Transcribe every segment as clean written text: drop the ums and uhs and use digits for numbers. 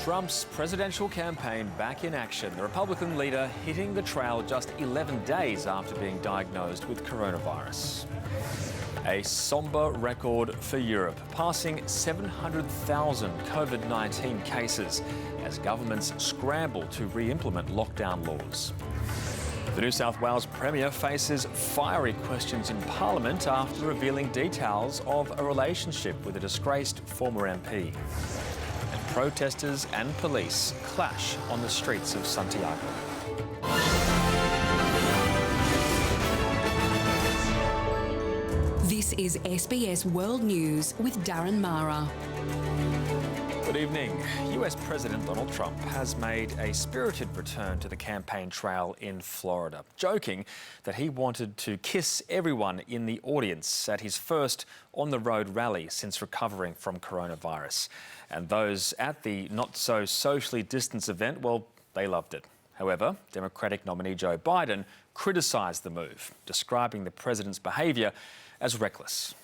Trump's presidential campaign back in action. The Republican leader hitting the trail just 11 days after being diagnosed with coronavirus. A sombre record for Europe, passing 700,000 COVID-19 cases as governments scramble to re-implement lockdown laws. The New South Wales Premier faces fiery questions in Parliament after revealing details of a relationship with a disgraced former MP. And protesters and police clash on the streets of Santiago. This is SBS World News with Darren Mara. Good evening. US President Donald Trump has made a spirited return to the campaign trail in Florida, joking that he wanted to kiss everyone in the audience at his first on-the-road rally since recovering from coronavirus. And those at the not-so-socially distanced event, well, they loved it. However, Democratic nominee Joe Biden criticised the move, describing the president's behaviour as reckless.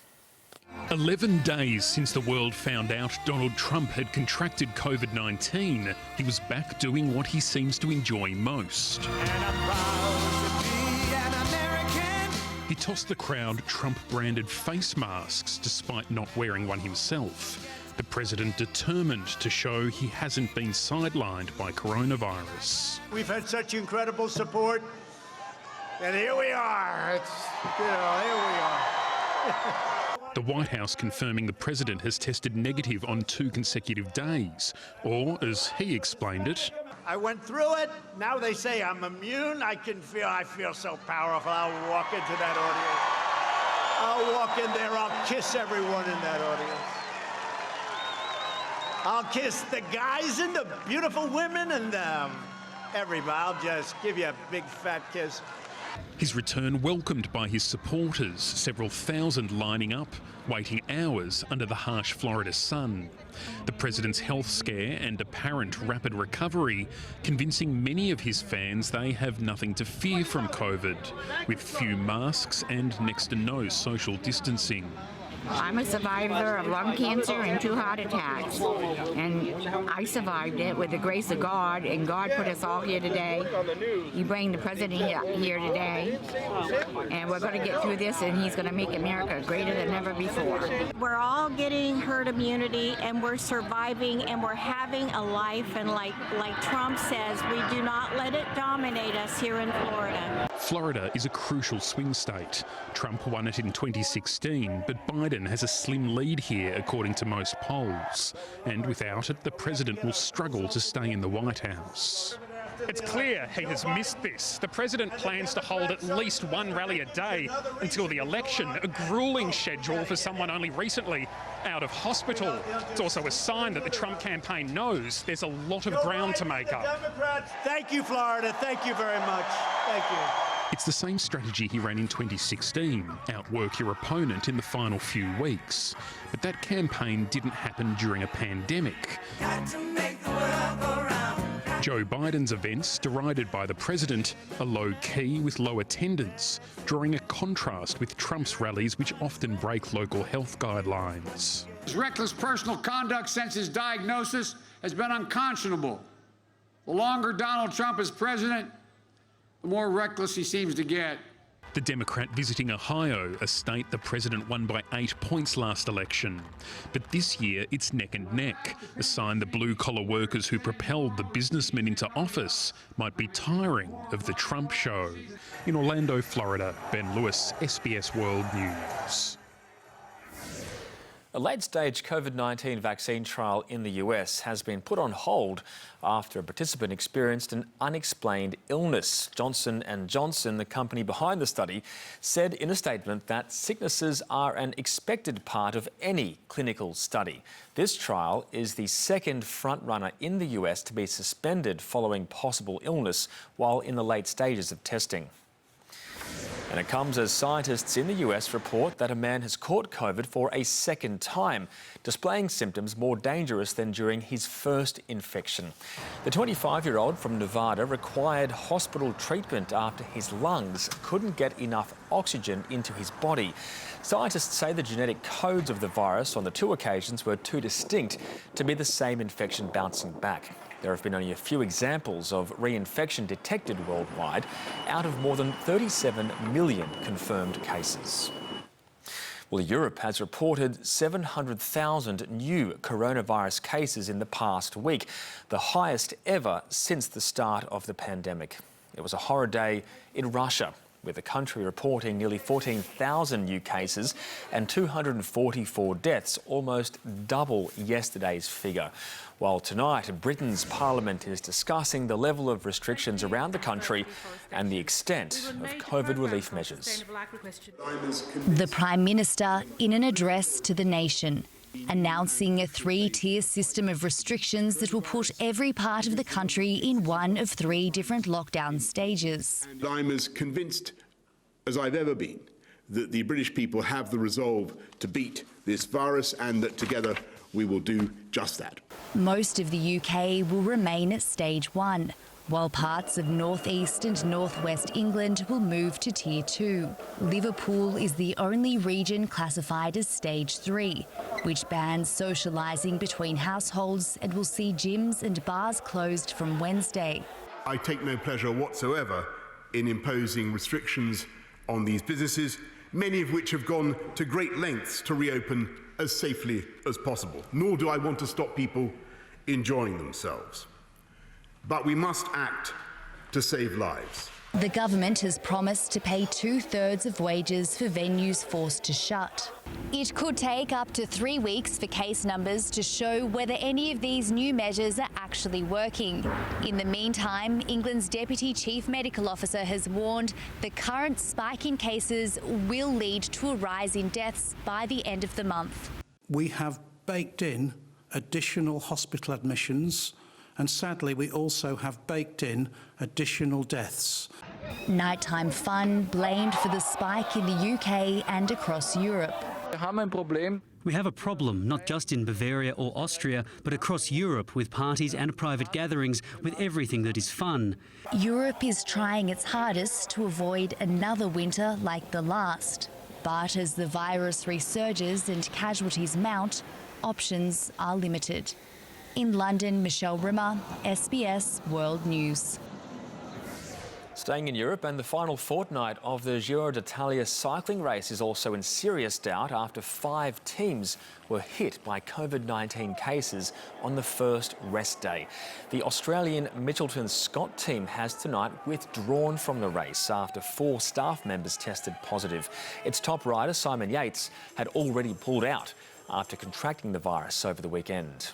11 days since the world found out Donald Trump had contracted COVID-19, he was back doing what he seems to enjoy most. He tossed the crowd Trump-branded face masks despite not wearing one himself. The president determined to show he hasn't been sidelined by coronavirus. We've had such incredible support, and here we are. Here we are. The White House confirming the president has tested negative on 2 consecutive days, or, as he explained it, I went through it. Now they say I'm immune. I feel so powerful. I'll walk into that audience. I'll walk in there. I'll kiss everyone in that audience. I'll kiss the guys and the beautiful women and everybody. I'll just give you a big fat kiss. His return welcomed by his supporters, several thousand lining up, waiting hours under the harsh Florida sun. The president's health scare and apparent rapid recovery convincing many of his fans they have nothing to fear from COVID, with few masks and next to no social distancing. I'm a survivor of lung cancer and 2 heart attacks, and I survived it with the grace of God, and God put us all here today. You bring the president here today, and we're going to get through this, and he's going to make America greater than ever before. We're all getting herd immunity, and we're surviving, and we're having a life, and like Trump says, we do not let it dominate us here in Florida. Florida is a crucial swing state. Trump won it in 2016, but Biden has a slim lead here, according to most polls. And without it, the president will struggle to stay in the White House. It's clear he has missed this. The president plans to hold at least 1 rally a day until the election, a gruelling schedule for someone only recently out of hospital. It's also a sign that the Trump campaign knows there's a lot of ground to make up. Democrats, thank you, Florida. Thank you very much. Thank you. It's the same strategy he ran in 2016, outwork your opponent in the final few weeks. But that campaign didn't happen during a pandemic. Joe Biden's events, derided by the president, are low-key with low attendance, drawing a contrast with Trump's rallies, which often break local health guidelines. His reckless personal conduct since his diagnosis has been unconscionable. The longer Donald Trump is president, the more reckless he seems to get. The Democrat visiting Ohio, a state the president won by 8 points last election. But this year, it's neck and neck, a sign the blue-collar workers who propelled the businessmen into office might be tiring of the Trump show. In Orlando, Florida, Ben Lewis, SBS World News. A late-stage COVID-19 vaccine trial in the US has been put on hold after a participant experienced an unexplained illness. Johnson & Johnson, the company behind the study, said in a statement that sicknesses are an expected part of any clinical study. This trial is the second frontrunner in the US to be suspended following possible illness while in the late stages of testing. And it comes as scientists in the US report that a man has caught COVID for a second time, displaying symptoms more dangerous than during his first infection. The 25-year-old from Nevada required hospital treatment after his lungs couldn't get enough oxygen into his body. Scientists say the genetic codes of the virus on the two occasions were too distinct to be the same infection bouncing back. There have been only a few examples of reinfection detected worldwide out of more than 37 million confirmed cases. Well, Europe has reported 700,000 new coronavirus cases in the past week, the highest ever since the start of the pandemic. It was a horror day in Russia, with the country reporting nearly 14,000 new cases and 244 deaths, almost double yesterday's figure. While tonight, Britain's Parliament is discussing the level of restrictions around the country and the extent of COVID relief measures. The Prime Minister in an address to the nation, announcing a three-tier system of restrictions that will put every part of the country in one of three different lockdown stages. And I'm as convinced as I've ever been that the British people have the resolve to beat this virus and that together we will do just that. Most of the UK will remain at stage 1, while parts of North East and North West England will move to Tier 2. Liverpool is the only region classified as Stage 3, which bans socialising between households and will see gyms and bars closed from Wednesday. I take no pleasure whatsoever in imposing restrictions on these businesses, many of which have gone to great lengths to reopen as safely as possible, nor do I want to stop people enjoying themselves. But we must act to save lives. The government has promised to pay 2/3 of wages for venues forced to shut. It could take up to 3 weeks for case numbers to show whether any of these new measures are actually working. In the meantime, England's Deputy Chief Medical Officer has warned the current spike in cases will lead to a rise in deaths by the end of the month. We have baked in additional hospital admissions, and sadly we also have baked in additional deaths. Nighttime fun blamed for the spike in the UK and across Europe. We have a problem, not just in Bavaria or Austria, but across Europe with parties and private gatherings, with everything that is fun. Europe is trying its hardest to avoid another winter like the last. But as the virus resurges and casualties mount, options are limited. In London, Michelle Rimmer, SBS World News. Staying in Europe, and the final fortnight of the Giro d'Italia cycling race is also in serious doubt after 5 teams were hit by COVID-19 cases on the first rest day. The Australian Mitchelton Scott team has tonight withdrawn from the race after 4 staff members tested positive. Its top rider, Simon Yates, had already pulled out after contracting the virus over the weekend.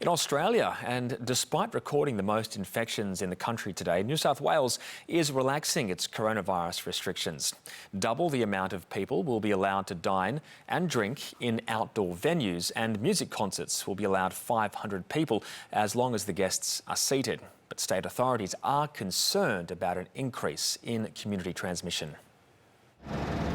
In Australia, and despite recording the most infections in the country today, New South Wales is relaxing its coronavirus restrictions. Double the amount of people will be allowed to dine and drink in outdoor venues, and music concerts will be allowed 500 people as long as the guests are seated. But state authorities are concerned about an increase in community transmission.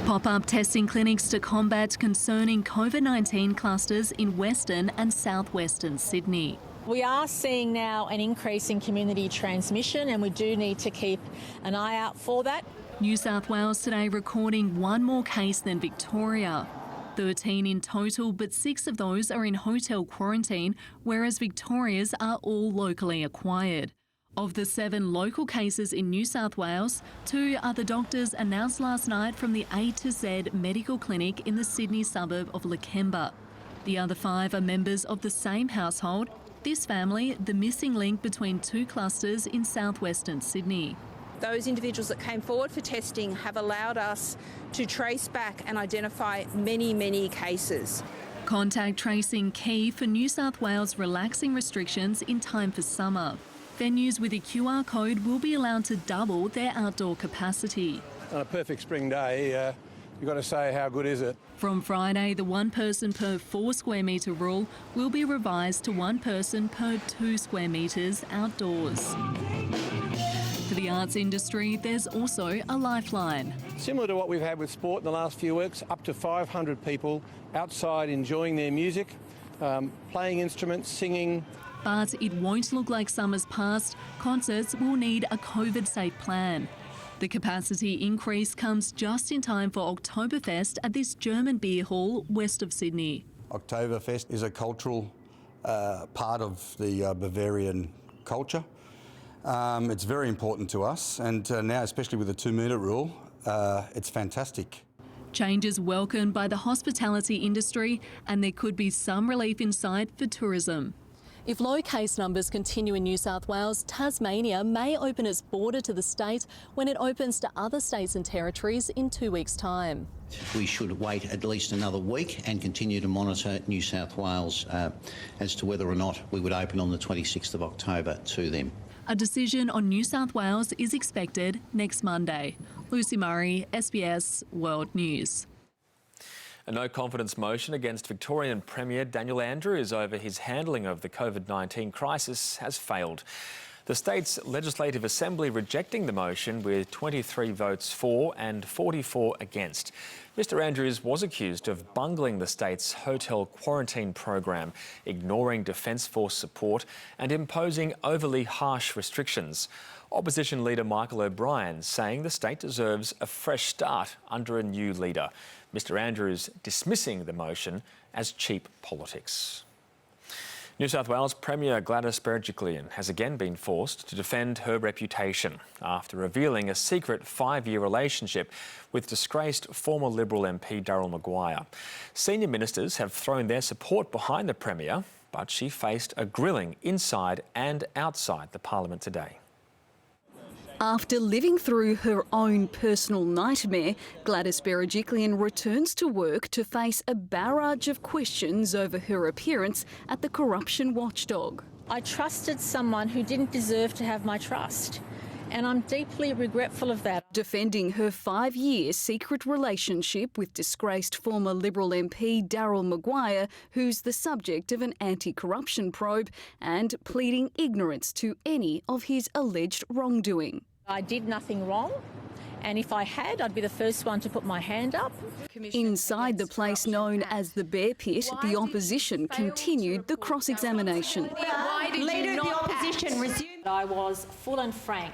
Pop-up testing clinics to combat concerning COVID-19 clusters in Western and southwestern Sydney. We are seeing now an increase in community transmission, and we do need to keep an eye out for that. New South Wales today recording 1 more case than Victoria. 13 in total, but 6 of those are in hotel quarantine, whereas Victoria's are all locally acquired. Of the 7 local cases in New South Wales, 2 are the doctors announced last night from the A to Z medical clinic in the Sydney suburb of Lakemba. The other 5 are members of the same household. This family, the missing link between 2 clusters in southwestern Sydney. Those individuals that came forward for testing have allowed us to trace back and identify many cases. Contact tracing key for New South Wales relaxing restrictions in time for summer. Venues with a QR code will be allowed to double their outdoor capacity. On a perfect spring day, you've got to say, how good is it? From Friday, the 1 person per 4 square metre rule will be revised to 1 person per 2 square metres outdoors. For the arts industry, there's also a lifeline. Similar to what we've had with sport in the last few weeks, up to 500 people outside enjoying their music, playing instruments, singing. But it won't look like summer's past. Concerts will need a COVID-safe plan. The capacity increase comes just in time for Oktoberfest at this German beer hall west of Sydney. Oktoberfest is a cultural part of the Bavarian culture. It's very important to us, and now, especially with the 2-metre rule, it's fantastic. Changes welcomed by the hospitality industry, and there could be some relief in sight for tourism. If low case numbers continue in New South Wales, Tasmania may open its border to the state when it opens to other states and territories in 2 weeks' time. We should wait at least another week and continue to monitor New South Wales as to whether or not we would open on the 26th of October to them. A decision on New South Wales is expected next Monday. Lucy Murray, SBS World News. A no-confidence motion against Victorian Premier Daniel Andrews over his handling of the COVID-19 crisis has failed. The state's Legislative Assembly rejecting the motion with 23 votes for and 44 against. Mr Andrews was accused of bungling the state's hotel quarantine program, ignoring Defence Force support and imposing overly harsh restrictions. Opposition leader Michael O'Brien saying the state deserves a fresh start under a new leader. Mr Andrews dismissing the motion as cheap politics. New South Wales Premier Gladys Berejiklian has again been forced to defend her reputation after revealing a secret 5-year relationship with disgraced former Liberal MP Daryl Maguire. Senior ministers have thrown their support behind the Premier, but she faced a grilling inside and outside the Parliament today. After living through her own personal nightmare, Gladys Berejiklian returns to work to face a barrage of questions over her appearance at the corruption watchdog. I trusted someone who didn't deserve to have my trust, and I'm deeply regretful of that. Defending her 5-year secret relationship with disgraced former Liberal MP Daryl Maguire, who's the subject of an anti-corruption probe, and pleading ignorance to any of his alleged wrongdoing. I did nothing wrong, and if I had, I'd be the first one to put my hand up. Inside the place known as the Bear Pit, the opposition continued the cross-examination. Why did Leader of the opposition resume? I was full and frank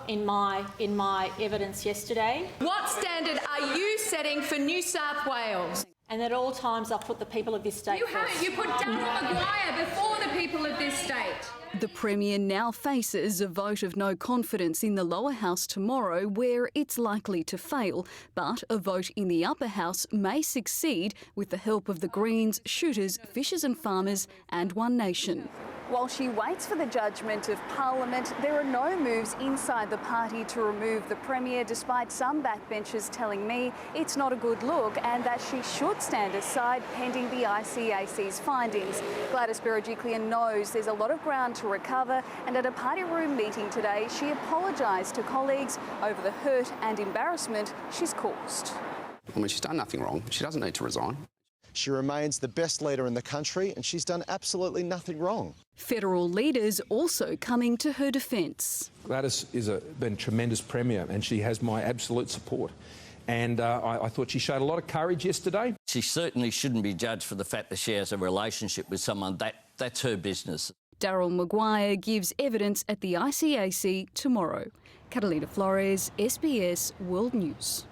in my evidence yesterday. What standard are you setting for New South Wales? And at all times, I've put the people of this state You haven't. You put Daryl Maguire before the people of this state. The Premier now faces a vote of no confidence in the lower house tomorrow, where it's likely to fail, but a vote in the upper house may succeed with the help of the Greens, Shooters, Fishers and Farmers and One Nation. While she waits for the judgment of Parliament, there are no moves inside the party to remove the Premier, despite some backbenchers telling me it's not a good look and that she should stand aside pending the ICAC's findings. Gladys Berejiklian knows there's a lot of ground to recover, and at a party room meeting today, she apologised to colleagues over the hurt and embarrassment she's caused. I mean, she's done nothing wrong. She doesn't need to resign. She remains the best leader in the country and she's done absolutely nothing wrong. Federal leaders also coming to her defence. Gladys has been a tremendous Premier and she has my absolute support. And I thought she showed a lot of courage yesterday. She certainly shouldn't be judged for the fact that she has a relationship with someone. That's her business. Daryl Maguire gives evidence at the ICAC tomorrow. Catalina Flores, SBS World News.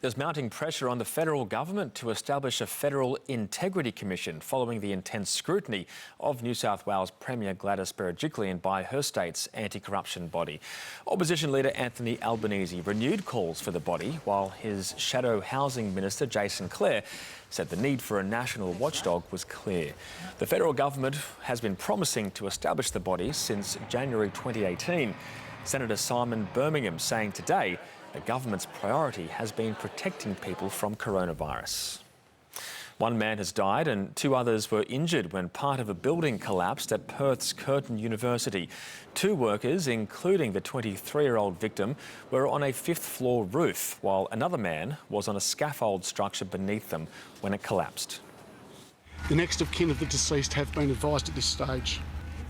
There's mounting pressure on the federal government to establish a federal integrity commission following the intense scrutiny of New South Wales Premier Gladys Berejiklian by her state's anti-corruption body. Opposition leader Anthony Albanese renewed calls for the body, while his shadow housing minister Jason Clare said the need for a national watchdog was clear. The federal government has been promising to establish the body since January 2018. Senator Simon Birmingham saying today the government's priority has been protecting people from coronavirus. One man has died and 2 others were injured when part of a building collapsed at Perth's Curtin University. 2 workers, including the 23-year-old victim, were on a 5th-floor roof, while another man was on a scaffold structure beneath them when it collapsed. The next of kin of the deceased have been advised at this stage.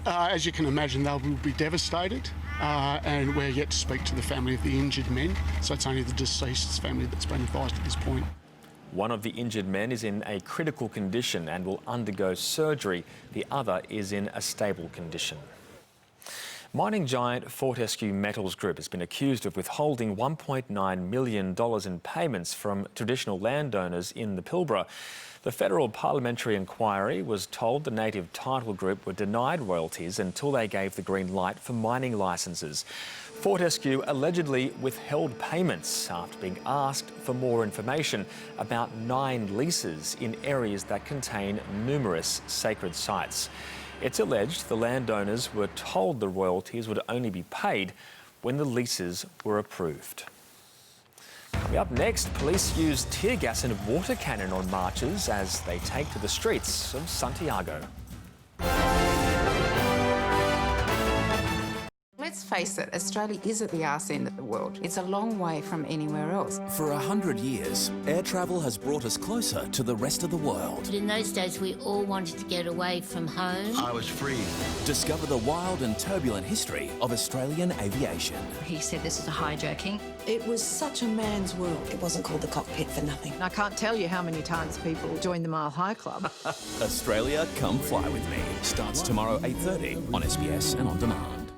As you can imagine, they will be devastated. And we're yet to speak to the family of the injured men, so it's only the deceased's family that's been advised at this point. One of the injured men is in a critical condition and will undergo surgery. The other is in a stable condition. Mining giant Fortescue Metals Group has been accused of withholding $1.9 million in payments from traditional landowners in the Pilbara. The federal parliamentary inquiry was told the native title group were denied royalties until they gave the green light for mining licences. Fortescue allegedly withheld payments after being asked for more information about 9 leases in areas that contain numerous sacred sites. It's alleged the landowners were told the royalties would only be paid when the leases were approved. Coming up next, police use tear gas and a water cannon on marchers as they take to the streets of Santiago. Let's face it, Australia is at the arse end of the world. It's a long way from anywhere else. For 100 years, air travel has brought us closer to the rest of the world. In those days, we all wanted to get away from home. I was free. Discover the wild and turbulent history of Australian aviation. He said this is a hijacking. It was such a man's world. It wasn't called the cockpit for nothing. I can't tell you how many times people join the Mile High Club. Australia, come fly with me. Starts tomorrow 8:30 on SBS and on demand.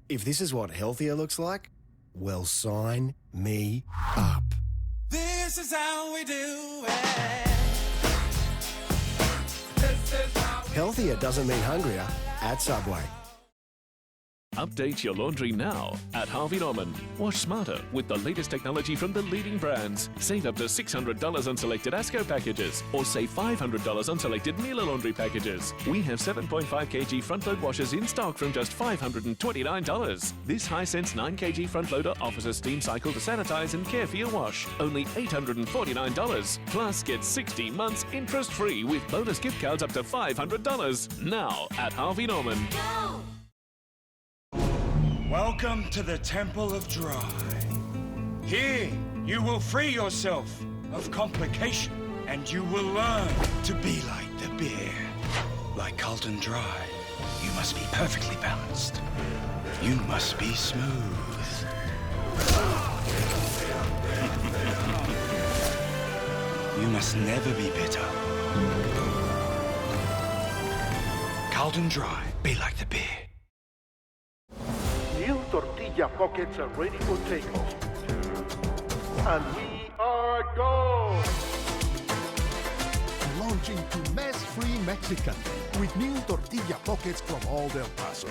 If this is what healthier looks like, well, sign me up. This is how we do it. Healthier doesn't mean hungrier at Subway. Update your laundry now at Harvey Norman. Wash smarter with the latest technology from the leading brands. Save up to $600 on selected ASCO packages or save $500 on selected Miele laundry packages. We have 7.5 kg front-load washers in stock from just $529. This Hisense 9 kg front-loader offers a steam cycle to sanitize and care for your wash. Only $849. Plus, get 60 months interest-free with bonus gift cards up to $500. Now at Harvey Norman. Go! Welcome to the Temple of Dry. Here, you will free yourself of complication, and you will learn to be like the beer. Like Carlton Dry, you must be perfectly balanced. You must be smooth. You must never be bitter. Carlton Dry, be like the beer. New tortilla pockets are ready for takeoff. And we are gone! Launching to mess-free Mexican with new tortilla pockets from All Del Paso.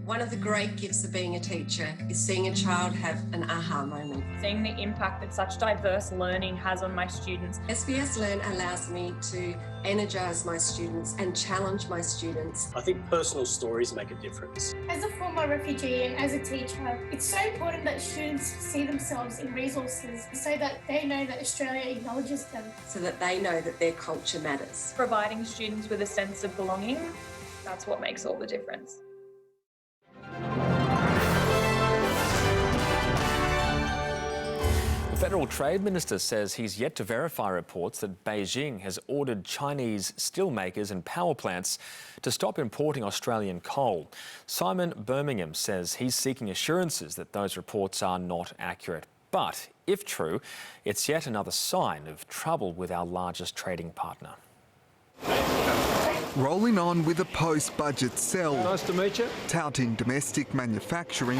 One of the great gifts of being a teacher is seeing a child have an aha moment. Seeing the impact that such diverse learning has on my students. SBS Learn allows me to energise my students and challenge my students. I think personal stories make a difference. As a former refugee and as a teacher, it's so important that students see themselves in resources so that they know that Australia acknowledges them. So that they know that their culture matters. Providing students with a sense of belonging, that's what makes all the difference. The Federal Trade Minister says he's yet to verify reports that Beijing has ordered Chinese steelmakers and power plants to stop importing Australian coal. Simon Birmingham says he's seeking assurances that those reports are not accurate. But if true, it's yet another sign of trouble with our largest trading partner. Rolling on with a post-budget sell. Nice to meet you. Touting domestic manufacturing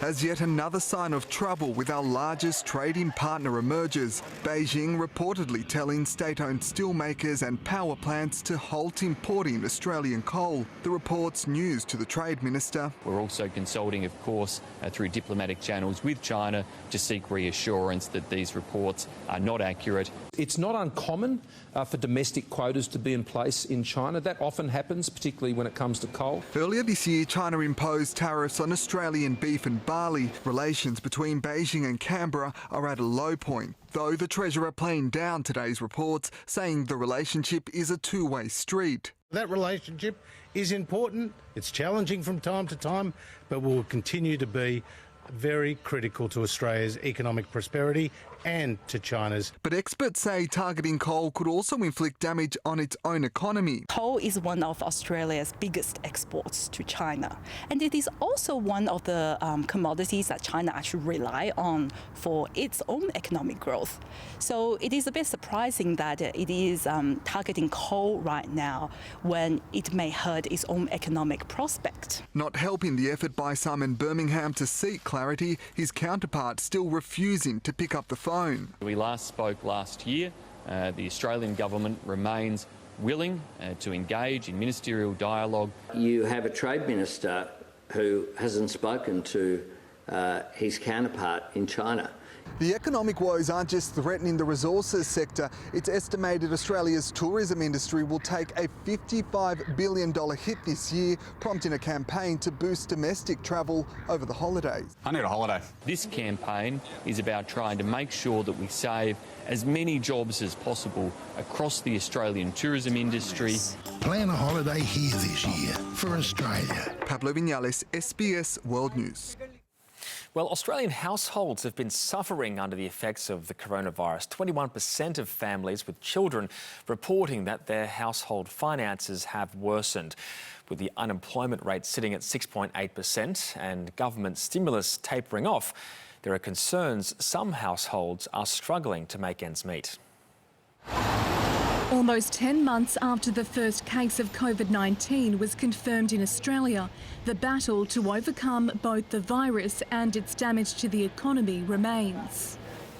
as yet another sign of trouble with our largest trading partner emerges. Beijing reportedly telling state-owned steelmakers and power plants to halt importing Australian coal. The report's news to the Trade Minister. We're also consulting, of course, through diplomatic channels with China to seek reassurance that these reports are not accurate. It's not uncommon for domestic quotas to be in place in China. That often happens, particularly when it comes to coal. Earlier this year, China imposed tariffs on Australian beef and barley. Relations between Beijing and Canberra are at a low point, though the Treasurer playing down today's reports, saying the relationship is a two-way street. That relationship is important. It's challenging from time to time, but will continue to be very critical to Australia's economic prosperity and to China's. But experts say targeting coal could also inflict damage on its own economy. Coal is one of Australia's biggest exports to China, and it is also one of the commodities that China actually rely on for its own economic growth. So it is a bit surprising that it is targeting coal right now when it may hurt its own economic prospect. Not helping the effort by some in Birmingham to seek clarity, his counterpart still refusing to pick up the phone. We last spoke last year. The Australian government remains willing to engage in ministerial dialogue. You have a trade minister who hasn't spoken to his counterpart in China. The economic woes aren't just threatening the resources sector. It's estimated Australia's tourism industry will take a $55 billion hit this year, prompting a campaign to boost domestic travel over the holidays. I need a holiday. This campaign is about trying to make sure that we save as many jobs as possible across the Australian tourism industry. Plan a holiday here this year for Australia. Pablo Vinales, SBS World News. Well, Australian households have been suffering under the effects of the coronavirus. 21% of families with children reporting that their household finances have worsened. With the unemployment rate sitting at 6.8% and government stimulus tapering off, there are concerns some households are struggling to make ends meet. Almost 10 months after the first case of COVID-19 was confirmed in Australia, the battle to overcome both the virus and its damage to the economy remains.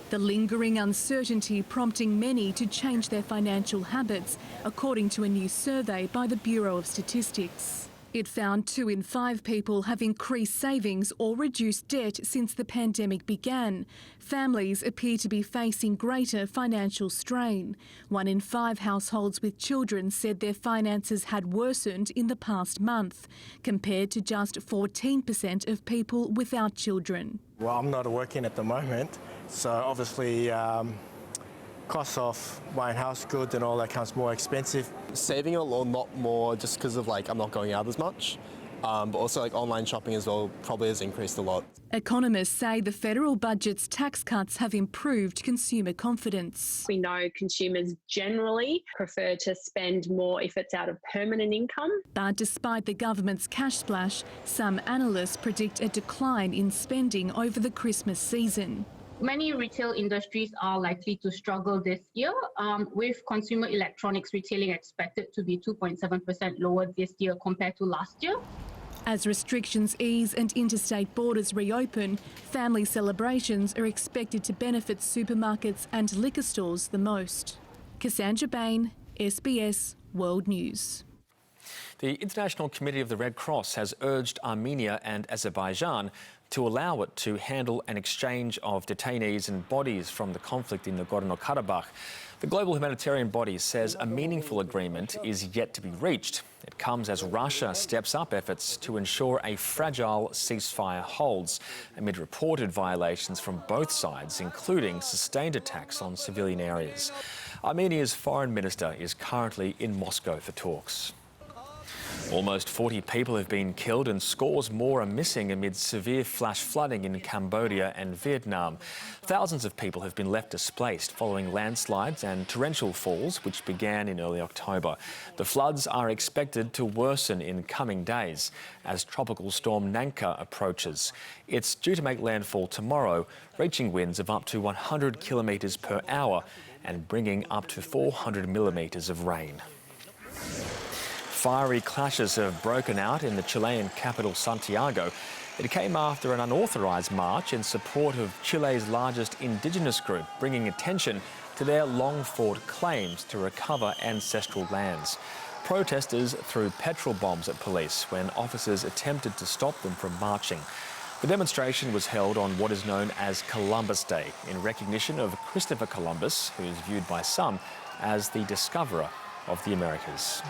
The lingering uncertainty prompting many to change their financial habits, according to a new survey by the Bureau of Statistics. It found 2 in 5 people have increased savings or reduced debt since the pandemic began. Families appear to be facing greater financial strain. 1 in 5 households with children said their finances had worsened in the past month, compared to just 14% of people without children. Well, I'm not working at the moment, so obviously costs of buying house goods and all that comes more expensive. Saving a lot more just because of I'm not going out as much, but also online shopping as well probably has increased a lot. Economists say the federal budget's tax cuts have improved consumer confidence. We know consumers generally prefer to spend more if it's out of permanent income. But despite the government's cash splash, some analysts predict a decline in spending over the Christmas season. Many retail industries are likely to struggle this year, with consumer electronics retailing expected to be 2.7% lower this year compared to last year. As restrictions ease and interstate borders reopen, family celebrations are expected to benefit supermarkets and liquor stores the most. Cassandra Bain, SBS World News. The International Committee of the Red Cross has urged Armenia and Azerbaijan to allow it to handle an exchange of detainees and bodies from the conflict in Nagorno-Karabakh. The global humanitarian body says a meaningful agreement is yet to be reached. It comes as Russia steps up efforts to ensure a fragile ceasefire holds amid reported violations from both sides, including sustained attacks on civilian areas. Armenia's foreign minister is currently in Moscow for talks. Almost 40 people have been killed and scores more are missing amid severe flash flooding in Cambodia and Vietnam. Thousands of people have been left displaced following landslides and torrential falls which began in early October. The floods are expected to worsen in coming days as tropical storm Nanka approaches. It's due to make landfall tomorrow, reaching winds of up to 100 kilometres per hour and bringing up to 400 millimetres of rain. Fiery clashes have broken out in the Chilean capital, Santiago. It came after an unauthorised march in support of Chile's largest indigenous group, bringing attention to their long-fought claims to recover ancestral lands. Protesters threw petrol bombs at police when officers attempted to stop them from marching. The demonstration was held on what is known as Columbus Day, in recognition of Christopher Columbus, who is viewed by some as the discoverer of the Americas.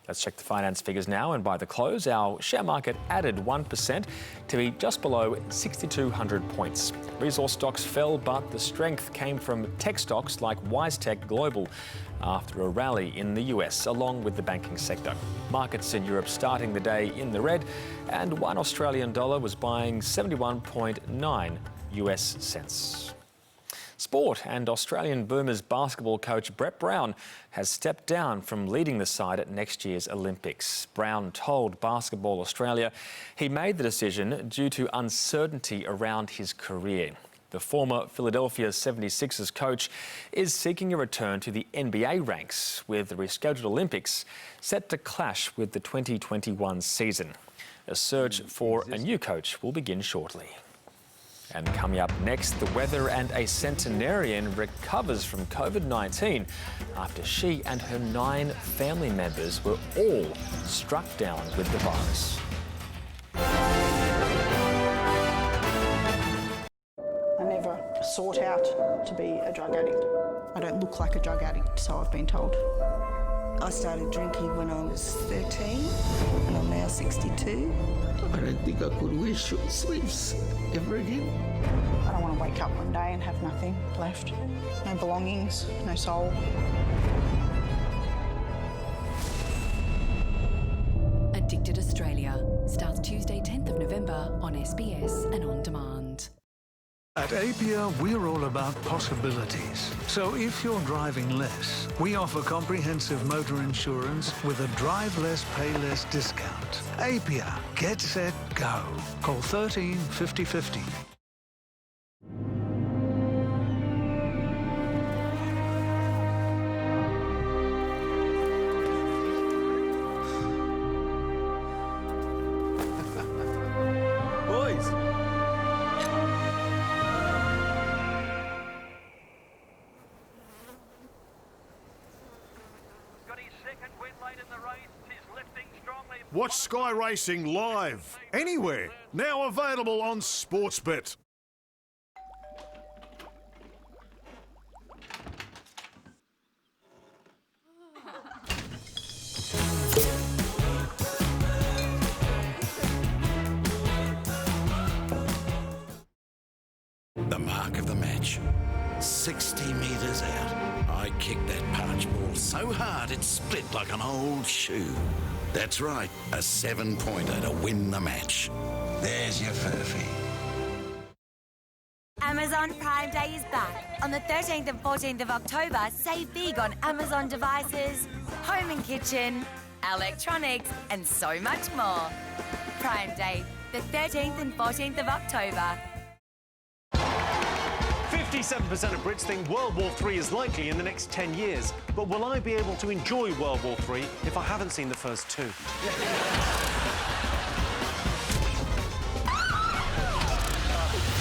Let's check the finance figures now, and by the close, our share market added 1% to be just below 6,200 points. Resource stocks fell, but the strength came from tech stocks like WiseTech Global after a rally in the US, along with the banking sector. Markets in Europe starting the day in the red, and one Australian dollar was buying 71.9 US cents. Sport, and Australian Boomers basketball coach Brett Brown has stepped down from leading the side at next year's Olympics. Brown told Basketball Australia he made the decision due to uncertainty around his career. The former Philadelphia 76ers coach is seeking a return to the NBA ranks, with the rescheduled Olympics set to clash with the 2021 season. A search for a new coach will begin shortly. And coming up next, the weather, and a centenarian recovers from COVID-19 after she and her 9 family members were all struck down with the virus. I never sought out to be a drug addict. I don't look like a drug addict, so I've been told. I started drinking when I was 13 and I'm now 62. I don't think I could wear short sleeves ever again. I don't want to wake up one day and have nothing left. No belongings, no soul. Addicted Australia starts Tuesday 10th of November on SBS and on demand. At APIA, we're all about possibilities. So if you're driving less, we offer comprehensive motor insurance with a drive less, pay less discount. APIA, get set, go. Call 13 50 50. Watch Sky Racing live, anywhere. Now available on Sportsbet. The mark of the match. 60 metres out. I kicked that punch ball so hard it split like an old shoe. That's right, a 7-pointer to win the match. There's your furphy. Amazon Prime Day is back. On the 13th and 14th of October, save big on Amazon devices, home and kitchen, electronics, and so much more. Prime Day, the 13th and 14th of October. 57% of Brits think World War III is likely in the next 10 years. But will I be able to enjoy World War III if I haven't seen the first 2?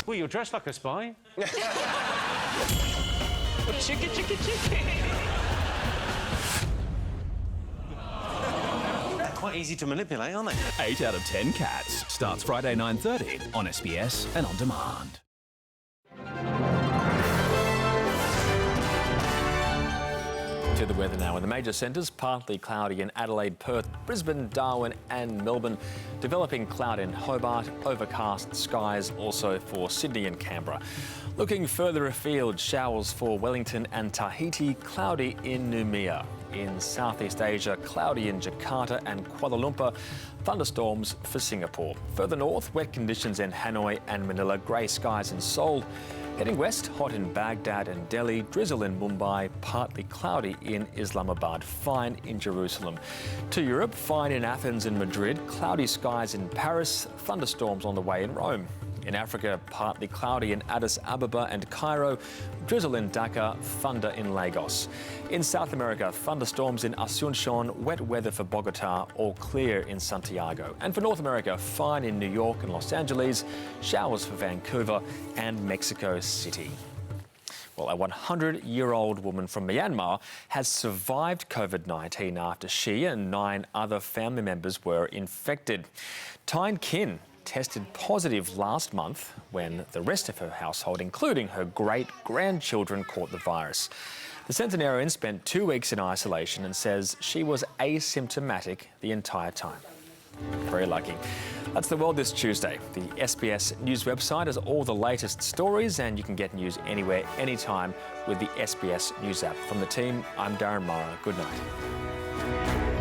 Well, you're dressed like a spy. Chicka, chicka, chicka. Quite easy to manipulate, aren't they? 8 out of 10 cats starts Friday 9:30 on SBS and on demand. To the weather now. In the major centres, partly cloudy in Adelaide, Perth, Brisbane, Darwin and Melbourne. Developing cloud in Hobart, overcast skies also for Sydney and Canberra. Looking further afield, showers for Wellington and Tahiti, cloudy in Noumea. In Southeast Asia, cloudy in Jakarta and Kuala Lumpur, thunderstorms for Singapore. Further north, wet conditions in Hanoi and Manila, grey skies in Seoul. Heading west, hot in Baghdad and Delhi, drizzle in Mumbai, partly cloudy in Islamabad, fine in Jerusalem. To Europe, fine in Athens and Madrid, cloudy skies in Paris, thunderstorms on the way in Rome. In Africa, partly cloudy in Addis Ababa and Cairo, drizzle in Dhaka, thunder in Lagos. In South America, thunderstorms in Asunción, wet weather for Bogota, all clear in Santiago. And for North America, fine in New York and Los Angeles, showers for Vancouver and Mexico City. Well, a 100-year-old woman from Myanmar has survived COVID-19 after she and 9 other family members were infected. Tyne Kin tested positive last month when the rest of her household, including her great-grandchildren, caught the virus. The centenarian spent 2 weeks in isolation and says she was asymptomatic the entire time. Very lucky. That's the world this Tuesday. The SBS News website has all the latest stories, and you can get news anywhere, anytime with the SBS News app. From the team, I'm Darren Morrow. Good night.